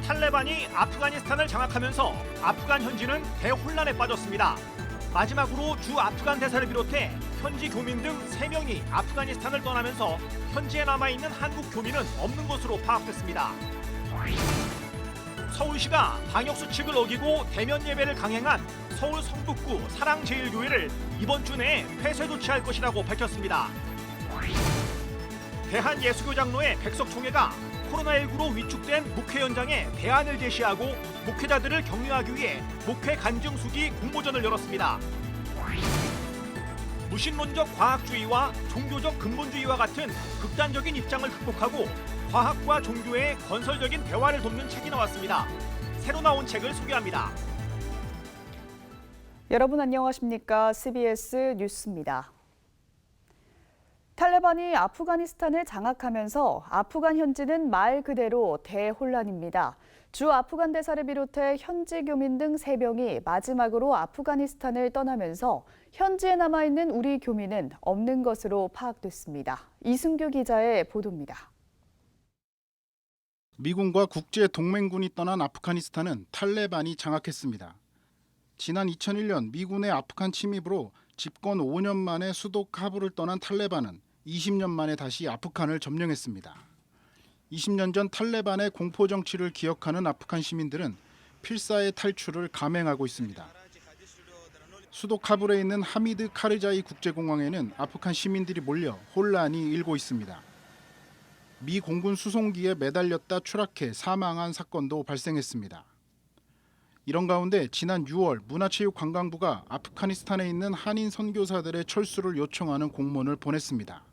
탈레반이 아프가니스탄을 장악하면서 아프간 현지는 대혼란에 빠졌습니다. 마지막으로 주 아프간 대사를 비롯해 현지 교민 등 3명이 아프가니스탄을 떠나면서 현지에 남아있는 한국 교민은 없는 것으로 파악됐습니다. 서울시가 방역수칙을 어기고 대면 예배를 강행한 서울 성북구 사랑제일교회를 이번 주 내에 폐쇄 조치할 것이라고 밝혔습니다. 대한예수교장로회 백석총회가 코로나19로 위축된 목회 현장에 대안을 제시하고 목회자들을 격려하기 위해 목회 간증 수기 공모전을 열었습니다. 무신론적 과학주의와 종교적 근본주의와 같은 극단적인 입장을 극복하고 과학과 종교의 건설적인 대화를 돕는 책이 나왔습니다. 새로 나온 책을 소개합니다. 여러분 안녕하십니까? CBS 뉴스입니다. 탈레반이 아프가니스탄을 장악하면서 아프간 현지는 말 그대로 대혼란입니다. 주 아프간 대사를 비롯해 현지 교민 등 3명이 마지막으로 아프가니스탄을 떠나면서 현지에 남아있는 우리 교민은 없는 것으로 파악됐습니다. 이승규 기자의 보도입니다. 미군과 국제 동맹군이 떠난 아프가니스탄은 탈레반이 장악했습니다. 지난 2001년 미군의 아프간 침입으로 집권 5년 만에 수도 카불을 떠난 탈레반은 20년 만에 다시 아프간을 점령했습니다. 20년 전 탈레반의 공포 정치를 기억하는 아프간 시민들은 필사의 탈출을 감행하고 있습니다. 수도 카불에 있는 하미드 카르자이 국제공항에는 아프간 시민들이 몰려 혼란이 일고 있습니다. 미 공군 수송기에 매달렸다 추락해 사망한 사건도 발생했습니다. 이런 가운데 지난 6월 문화체육관광부가 아프가니스탄에 있는 한인 선교사들의 철수를 요청하는 공문을 보냈습니다.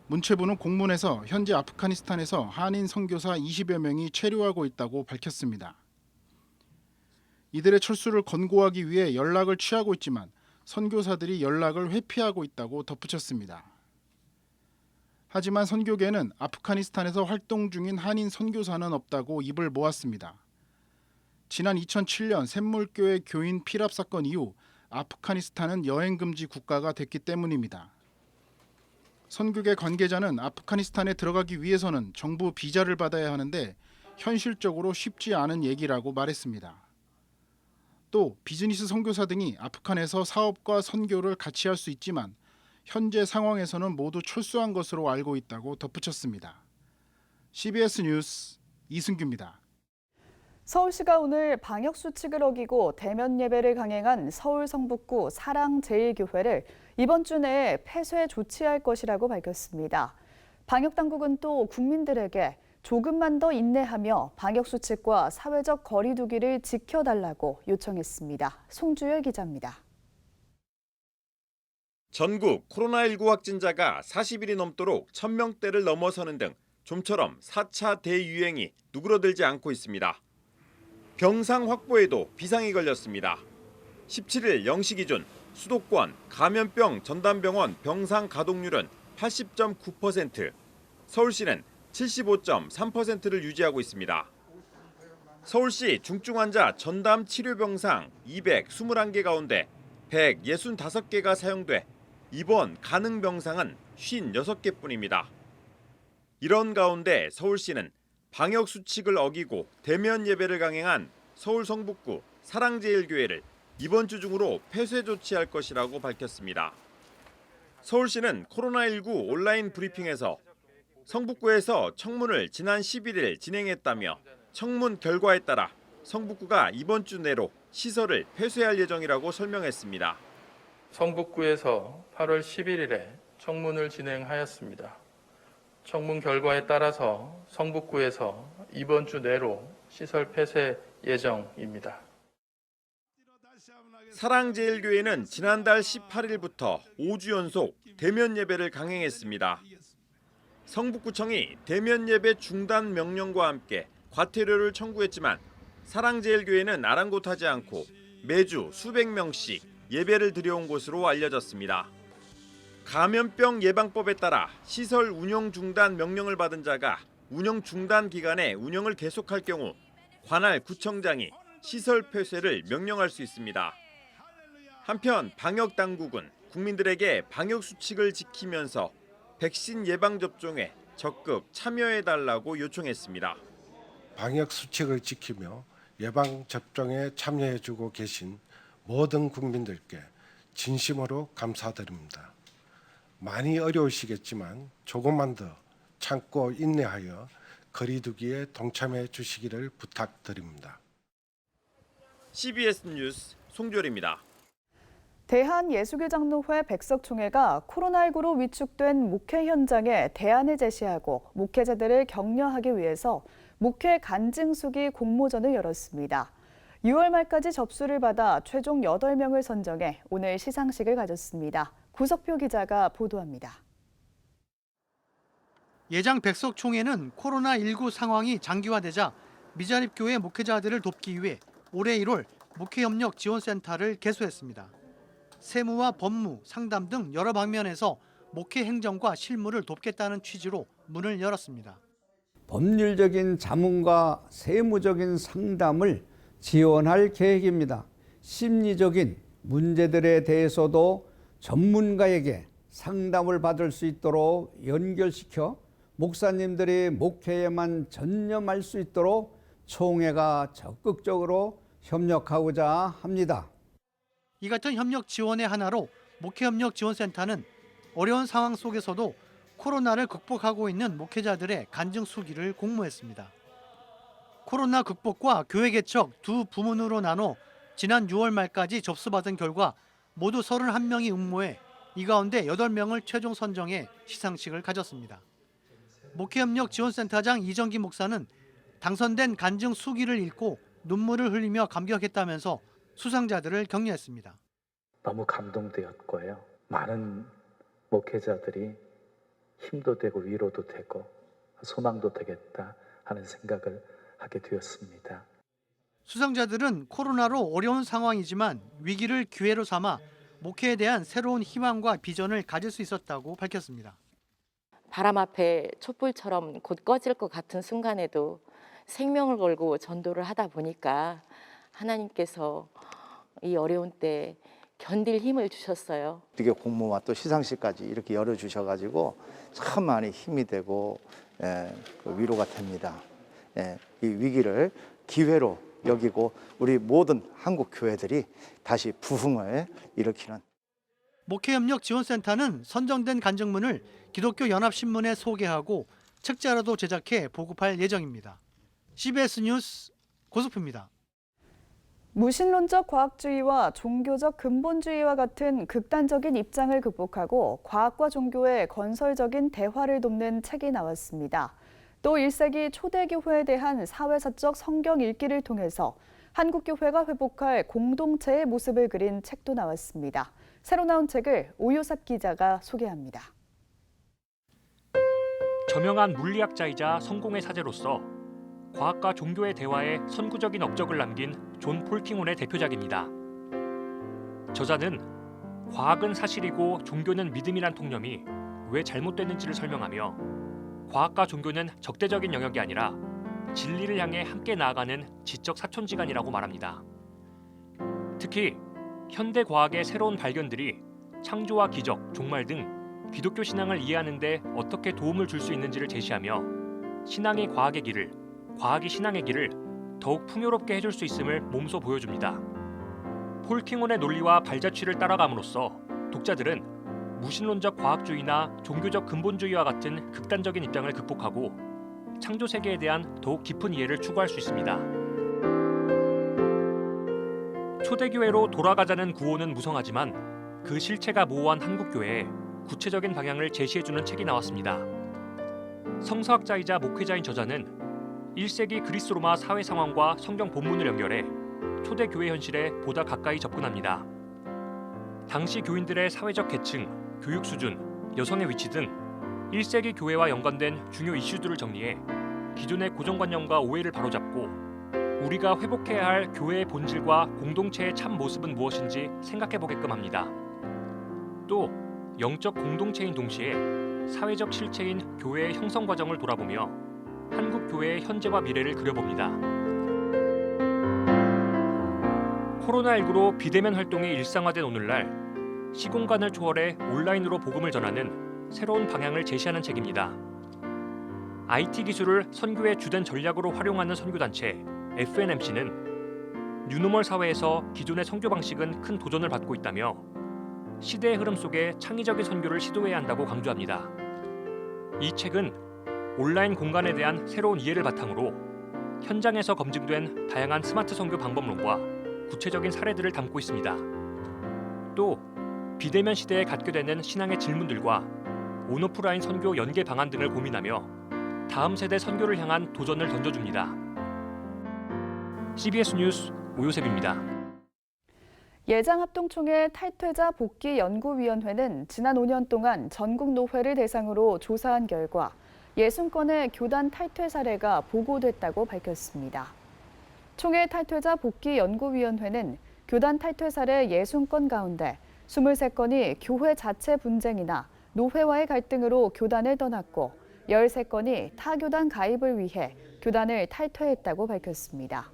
문체부는 공문에서 현재 아프가니스탄에서 한인 선교사 20여 명이 체류하고 있다고 밝혔습니다. 이들의 철수를 권고하기 위해 연락을 취하고 있지만 선교사들이 연락을 회피하고 있다고 덧붙였습니다. 하지만 선교계는 아프가니스탄에서 활동 중인 한인 선교사는 없다고 입을 모았습니다. 지난 2007년 샘물교회 교인 피랍 사건 이후 아프가니스탄은 여행금지 국가가 됐기 때문입니다. 선교계 관계자는 아프가니스탄에 들어가기 위해서는 정부 비자를 받아야 하는데 현실적으로 쉽지 않은 얘기라고 말했습니다. 또 비즈니스 선교사 등이 아프간에서 사업과 선교를 같이 할 수 있지만 현재 상황에서는 모두 철수한 것으로 알고 있다고 덧붙였습니다. CBS 뉴스 이승규입니다. 서울시가 오늘 방역수칙을 어기고 대면 예배를 강행한 서울 성북구 사랑제일교회를 이번 주 내에 폐쇄 조치할 것이라고 밝혔습니다. 방역당국은 또 국민들에게 조금만 더 인내하며 방역수칙과 사회적 거리 두기를 지켜달라고 요청했습니다. 송주열 기자입니다. 전국 코로나19 확진자가 40일이 넘도록 1000명대를 넘어서는 등 좀처럼 4차 대유행이 누그러들지 않고 있습니다. 병상 확보에도 비상이 걸렸습니다. 17일 0시 기준 수도권 감염병 전담병원 병상 가동률은 80.9%, 서울시는 75.3%를 유지하고 있습니다. 서울시 중증환자 전담 치료병상 221개 가운데 165개가 사용돼 입원 가능 병상은 56개뿐입니다. 이런 가운데 서울시는 방역수칙을 어기고 대면 예배를 강행한 서울 성북구 사랑제일교회를 이번 주 중으로 폐쇄 조치할 것이라고 밝혔습니다. 서울시는 코로나19 온라인 브리핑에서 성북구에서 청문을 지난 11일 진행했다며 청문 결과에 따라 성북구가 이번 주 내로 시설을 폐쇄할 예정이라고 설명했습니다. 성북구에서 8월 11일에 청문을 진행하였습니다. 청문 결과에 따라서 성북구에서 이번 주 내로 시설 폐쇄 예정입니다. 사랑제일교회는 지난달 18일부터 5주 연속 대면 예배를 강행했습니다. 성북구청이 대면 예배 중단 명령과 함께 과태료를 청구했지만 사랑제일교회는 아랑곳하지 않고 매주 수백 명씩 예배를 드려온 것으로 알려졌습니다. 감염병 예방법에 따라 시설 운영 중단 명령을 받은 자가 운영 중단 기간에 운영을 계속할 경우 관할 구청장이 시설 폐쇄를 명령할 수 있습니다. 한편 방역 당국은 국민들에게 방역 수칙을 지키면서 백신 예방 접종에 적극 참여해달라고 요청했습니다. 방역 수칙을 지키며 예방 접종에 참여해주고 계신 모든 국민들께 진심으로 감사드립니다. 많이 어려우시겠지만 조금만 더 참고 인내하여 거리두기에 동참해 주시기를 부탁드립니다. CBS 뉴스 송졸입니다. 대한예수교장로회 백석총회가 코로나19로 위축된 목회 현장에 대안을 제시하고 목회자들을 격려하기 위해서 목회 간증수기 공모전을 열었습니다. 6월 말까지 접수를 받아 최종 8명을 선정해 오늘 시상식을 가졌습니다. 구석표 기자가 보도합니다. 예장 백석총회는 코로나19 상황이 장기화되자 미자립교회 목회자들을 돕기 위해 올해 1월 목회협력지원센터를 개소했습니다. 세무와 법무, 상담 등 여러 방면에서 목회 행정과 실무를 돕겠다는 취지로 문을 열었습니다. 법률적인 자문과 세무적인 상담을 지원할 계획입니다. 심리적인 문제들에 대해서도 전문가에게 상담을 받을 수 있도록 연결시켜 목사님들이 목회에만 전념할 수 있도록 총회가 적극적으로 협력하고자 합니다. 이 같은 협력 지원의 하나로 목회협력지원센터는 어려운 상황 속에서도 코로나를 극복하고 있는 목회자들의 간증 수기를 공모했습니다. 코로나 극복과 교회 개척 두 부문으로 나눠 지난 6월 말까지 접수받은 결과 모두 31명이 응모해 이 가운데 8명을 최종 선정해 시상식을 가졌습니다. 목회협력지원센터장 이정기 목사는 당선된 간증 수기를 읽고 눈물을 흘리며 감격했다면서 수상자들을 격려했습니다. 너무 감동되었고요. 많은 목회자들이 힘도 되고 위로도 되고 소망도 되겠다 하는 생각을 하게 되었습니다. 수상자들은 코로나로 어려운 상황이지만 위기를 기회로 삼아 목회에 대한 새로운 희망과 비전을 가질 수 있었다고 밝혔습니다. 바람 앞에 촛불처럼 곧 꺼질 것 같은 순간에도 생명을 걸고 전도를 하다 보니까 하나님께서 이 어려운 때 견딜 힘을 주셨어요. 이렇게 공모와 또 시상식까지 이렇게 열어주셔가지고 참 많이 힘이 되고 위로가 됩니다. 이 위기를 기회로 여기고 우리 모든 한국 교회들이 다시 부흥을 일으키는. 목회협력지원센터는 선정된 간증문을 기독교 연합신문에 소개하고 책자로도 제작해 보급할 예정입니다. CBS 뉴스 고석표입니다. 무신론적 과학주의와 종교적 근본주의와 같은 극단적인 입장을 극복하고 과학과 종교의 건설적인 대화를 돕는 책이 나왔습니다. 또 1세기 초대교회에 대한 사회사적 성경 읽기를 통해서 한국교회가 회복할 공동체의 모습을 그린 책도 나왔습니다. 새로 나온 책을 오요삽 기자가 소개합니다. 저명한 물리학자이자 성공의 사제로서 과학과 종교의 대화에 선구적인 업적을 남긴 존 폴킹온의 대표작입니다. 저자는 과학은 사실이고 종교는 믿음이란 통념이 왜 잘못됐는지를 설명하며 과학과 종교는 적대적인 영역이 아니라 진리를 향해 함께 나아가는 지적 사촌지간이라고 말합니다. 특히 현대 과학의 새로운 발견들이 창조와 기적, 종말 등 기독교 신앙을 이해하는 데 어떻게 도움을 줄 수 있는지를 제시하며 신앙이 과학의 길을, 과학이 신앙의 길을 더욱 풍요롭게 해줄 수 있음을 몸소 보여줍니다. 폴킹온의 논리와 발자취를 따라감으로써 독자들은 무신론적 과학주의나 종교적 근본주의와 같은 극단적인 입장을 극복하고 창조 세계에 대한 더욱 깊은 이해를 추구할 수 있습니다. 초대교회로 돌아가자는 구호는 무성하지만 그 실체가 모호한 한국교회에 구체적인 방향을 제시해주는 책이 나왔습니다. 성서학자이자 목회자인 저자는 1세기 그리스 로마 사회 상황과 성경 본문을 연결해 초대교회 현실에 보다 가까이 접근합니다. 당시 교인들의 사회적 계층, 교육 수준, 여성의 위치 등 1세기 교회와 연관된 중요 이슈들을 정리해 기존의 고정관념과 오해를 바로잡고 우리가 회복해야 할 교회의 본질과 공동체의 참 모습은 무엇인지 생각해보게끔 합니다. 또 영적 공동체인 동시에 사회적 실체인 교회의 형성 과정을 돌아보며 한국 교회의 현재와 미래를 그려봅니다. 코로나19로 비대면 활동이 일상화된 오늘날 시공간을 초월해 온라인으로 복음을 전하는 새로운 방향을 제시하는 책입니다. IT 기술을 선교의 주된 전략으로 활용하는 선교단체 FNMC는 뉴노멀 사회에서 기존의 선교 방식은 큰 도전을 받고 있다며 시대의 흐름 속에 창의적인 선교를 시도해야 한다고 강조합니다. 이 책은 온라인 공간에 대한 새로운 이해를 바탕으로 현장에서 검증된 다양한 스마트 선교 방법론과 구체적인 사례들을 담고 있습니다. 또 비대면 시대에 갖게 되는 신앙의 질문들과 온오프라인 선교 연계 방안 등을 고민하며 다음 세대 선교를 향한 도전을 던져줍니다. CBS 뉴스 오요셉입니다. 예장합동총회 탈퇴자 복귀 연구위원회는 지난 5년 동안 전국 노회를 대상으로 조사한 결과 60건의 교단 탈퇴 사례가 보고됐다고 밝혔습니다. 총회 탈퇴자 복귀 연구위원회는 교단 탈퇴 사례 60건 가운데 23건이 교회 자체 분쟁이나 노회와의 갈등으로 교단을 떠났고 13건이 타교단 가입을 위해 교단을 탈퇴했다고 밝혔습니다.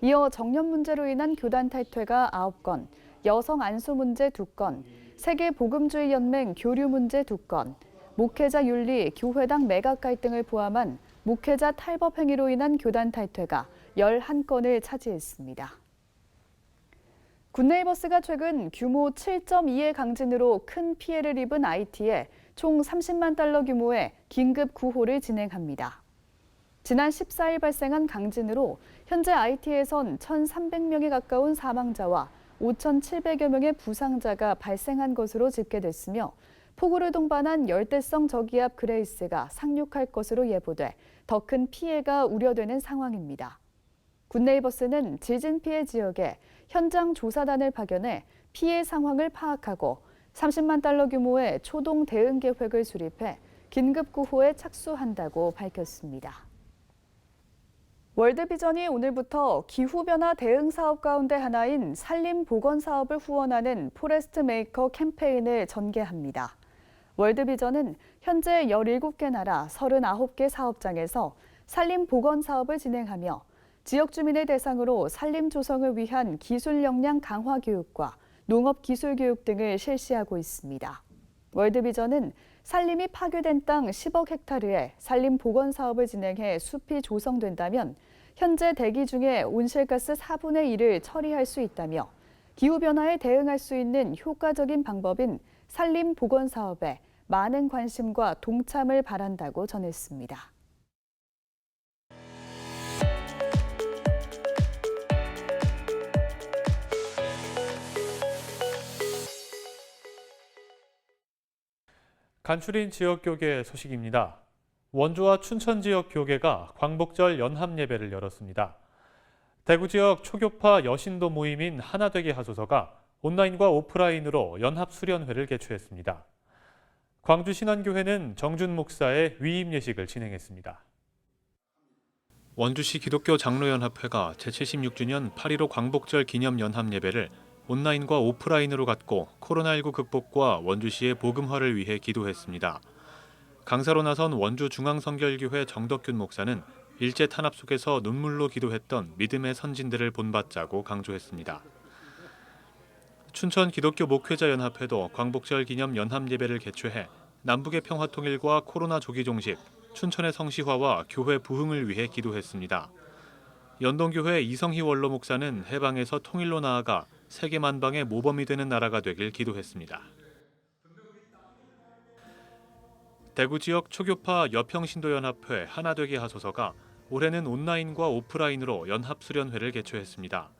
이어 정년 문제로 인한 교단 탈퇴가 9건, 여성 안수 문제 2건, 세계복음주의연맹 교류 문제 2건, 목회자 윤리, 교회당 매각 갈등을 포함한 목회자 탈법 행위로 인한 교단 탈퇴가 11건을 차지했습니다. 굿네이버스가 최근 규모 7.2의 강진으로 큰 피해를 입은 IT에 총 30만 달러 규모의 긴급 구호를 진행합니다. 지난 14일 발생한 강진으로 현재 IT에선 1,300명에 가까운 사망자와 5,700여 명의 부상자가 발생한 것으로 집계됐으며 폭우를 동반한 열대성 저기압 그레이스가 상륙할 것으로 예보돼 더 큰 피해가 우려되는 상황입니다. 굿네이버스는 지진 피해 지역에 현장 조사단을 파견해 피해 상황을 파악하고 30만 달러 규모의 초동 대응 계획을 수립해 긴급 구호에 착수한다고 밝혔습니다. 월드비전이 오늘부터 기후변화 대응 사업 가운데 하나인 산림 복원 사업을 후원하는 포레스트 메이커 캠페인을 전개합니다. 월드비전은 현재 17개 나라 39개 사업장에서 산림 복원 사업을 진행하며 지역 주민을 대상으로 산림 조성을 위한 기술 역량 강화 교육과 농업 기술 교육 등을 실시하고 있습니다. 월드비전은 산림이 파괴된 땅 10억 헥타르에 산림 복원 사업을 진행해 숲이 조성된다면 현재 대기 중에 온실가스 4분의 1을 처리할 수 있다며 기후변화에 대응할 수 있는 효과적인 방법인 산림 복원 사업에 많은 관심과 동참을 바란다고 전했습니다. 간추린 지역교계 소식입니다. 원주와 춘천 지역 교계가 광복절 연합 예배를 열었습니다. 대구 지역 초교파 여신도 모임인 하나되게 하소서가 온라인과 오프라인으로 연합 수련회를 개최했습니다. 광주 신안교회는 정준 목사의 위임 예식을 진행했습니다. 원주시 기독교 장로연합회가 제76주년 8.15 광복절 기념 연합 예배를 온라인과 오프라인으로 갖고 코로나19 극복과 원주시의 복음화를 위해 기도했습니다. 강사로 나선 원주 중앙성결교회 정덕균 목사는 일제 탄압 속에서 눈물로 기도했던 믿음의 선진들을 본받자고 강조했습니다. 춘천 기독교 목회자연합회도 광복절 기념 연합 예배를 개최해 남북의 평화통일과 코로나 조기 종식, 춘천의 성시화와 교회 부흥을 위해 기도했습니다. 연동교회 이성희 원로 목사는 해방에서 통일로 나아가 세계 만방의 모범이 되는 나라가 되길 기도했습니다. 대구 지역 초교파 여평신도연합회 하나되게 하소서가 올해는 온라인과 오프라인으로 연합 수련회를 개최했습니다.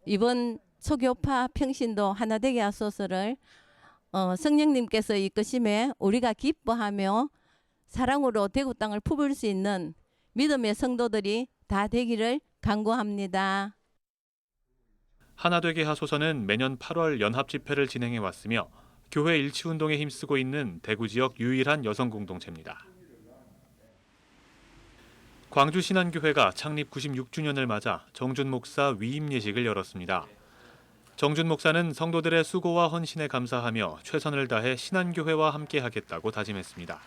이번 초교파 평신도 하나되게 하소서를 성령님께서 이끄심에 우리가 기뻐하며 사랑으로 대구 땅을 품을 수 있는 믿음의 성도들이 다 되기를 간구합니다. 하나되게 하소서는 매년 8월 연합 집회를 진행해 왔으며 교회 일치운동에 힘쓰고 있는 대구 지역 유일한 여성 공동체입니다. 광주 신안교회가 창립 96주년을 맞아 정준 목사 위임 예식을 열었습니다. 정준 목사는 성도들의 수고와 헌신에 감사하며 최선을 다해 신안교회와 함께하겠다고 다짐했습니다.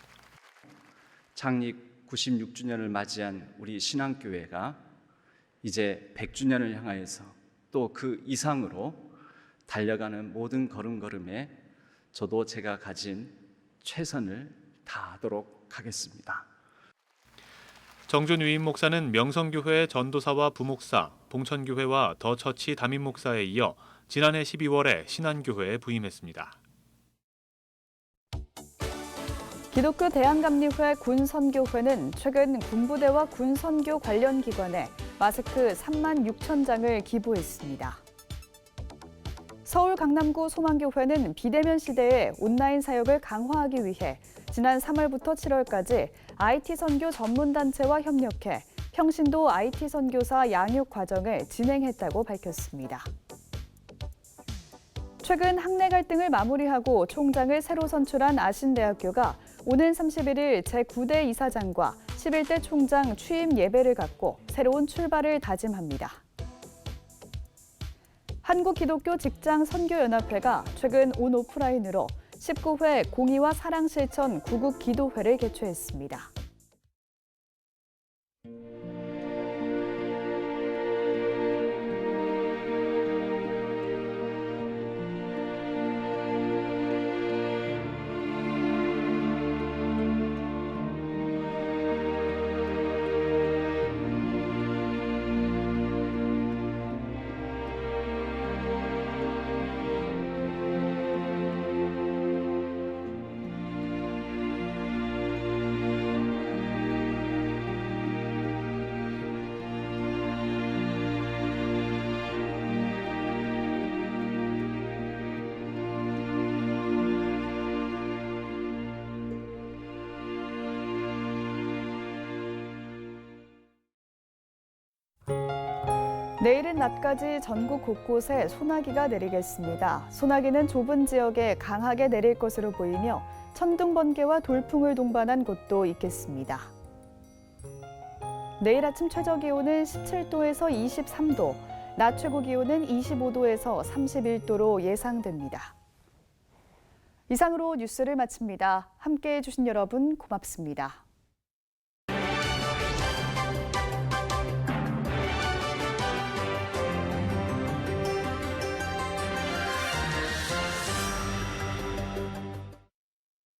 창립 96주년을 맞이한 우리 신안교회가 이제 100주년을 향하여서 또 그 이상으로 달려가는 모든 걸음걸음에 저도 제가 가진 최선을 다하도록 하겠습니다. 정준 위임 목사는 명성교회 전도사와 부목사, 봉천교회와 더 처치 담임 목사에 이어 지난해 12월에 신안교회에 부임했습니다. 기독교 대한감리회 군선교회는 최근 군부대와 군선교 관련 기관에 마스크 3만 6천 장을 기부했습니다. 서울 강남구 소망교회는 비대면 시대에 온라인 사역을 강화하기 위해 지난 3월부터 7월까지 IT 선교 전문단체와 협력해 평신도 IT 선교사 양육 과정을 진행했다고 밝혔습니다. 최근 학내 갈등을 마무리하고 총장을 새로 선출한 아신대학교가 오는 31일 제9대 이사장과 11대 총장 취임 예배를 갖고 새로운 출발을 다짐합니다. 한국기독교 직장선교연합회가 최근 온 오프라인으로 19회 공의와 사랑실천 구국 기도회를 개최했습니다. 내일은 낮까지 전국 곳곳에 소나기가 내리겠습니다. 소나기는 좁은 지역에 강하게 내릴 것으로 보이며 천둥, 번개와 돌풍을 동반한 곳도 있겠습니다. 내일 아침 최저 기온은 17도에서 23도, 낮 최고 기온은 25도에서 31도로 예상됩니다. 이상으로 뉴스를 마칩니다. 함께해 주신 여러분 고맙습니다.